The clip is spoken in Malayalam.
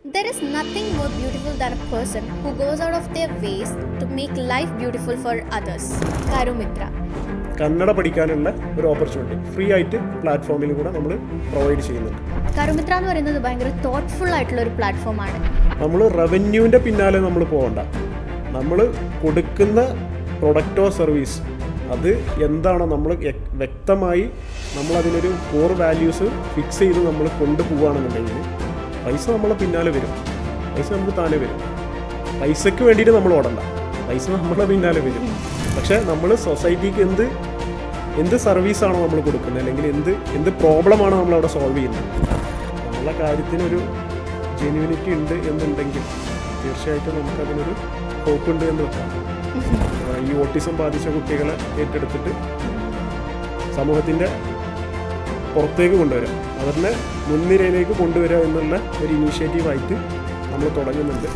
There is nothing more beautiful than a person who goes out of their ways to make life beautiful for others. Karumitra. Kannada പഠിക്കാനുള്ള ഒരു ഓപ്പർച്യൂണിറ്റി ഫ്രീ ആയിട്ട് പ്ലാറ്റ്ഫോമിൽ കൂടെ നമ്മൾ പ്രൊവൈഡ് ചെയ്യുന്നുണ്ട്. കരുമിത്ര എന്ന് പറയുന്നത് ഭയങ്കര തോട്ട്ഫുൾ ആയിട്ടുള്ള ഒരു പ്ലാറ്റ്ഫോമാണ്. നമ്മൾ റവന്യൂവിൻ്റെ പിന്നാലെ നമ്മൾ പോകണ്ട. നമ്മൾ കൊടുക്കുന്ന പ്രൊഡക്റ്റോ സർവീസ് അത് എന്താണോ നമ്മൾ വ്യക്തമായി നമ്മളതിനൊരു കോർ വാല്യൂസ് ഫിക്സ് ചെയ്ത് നമ്മൾ കൊണ്ടുപോവുകയാണെന്നുണ്ടെങ്കിൽ പൈസ നമ്മളെ പിന്നാലെ വരും. പൈസ നമുക്ക് താനെ വരും. പൈസയ്ക്ക് വേണ്ടിയിട്ട് നമ്മൾ ഓടണ്ട, പൈസ നമ്മളെ പിന്നാലെ വരും. പക്ഷേ നമ്മൾ സൊസൈറ്റിക്ക് എന്ത് സർവീസാണോ നമ്മൾ കൊടുക്കുന്നത്, അല്ലെങ്കിൽ എന്ത് പ്രോബ്ലമാണോ നമ്മളവിടെ സോൾവ് ചെയ്യുന്നത്, നമ്മളെ കാര്യത്തിനൊരു ജെന്യൂനിറ്റി ഉണ്ട് എന്നുണ്ടെങ്കിൽ തീർച്ചയായിട്ടും നമുക്കതിനൊരു ഹോപ്പ് ഉണ്ട് എന്ന് വെക്കാം. ഈ ഓട്ടിസം ബാധിച്ച കുട്ടികളെ ഏറ്റെടുത്തിട്ട് സമൂഹത്തിൻ്റെ പുറത്തേക്ക് കൊണ്ടുവരാം, അവരുടെ മുൻനിരയിലേക്ക് കൊണ്ടുവരിക എന്നുള്ള ഒരു ഇനീഷ്യേറ്റീവായിട്ട് നമ്മൾ തുടങ്ങുന്നുണ്ട്.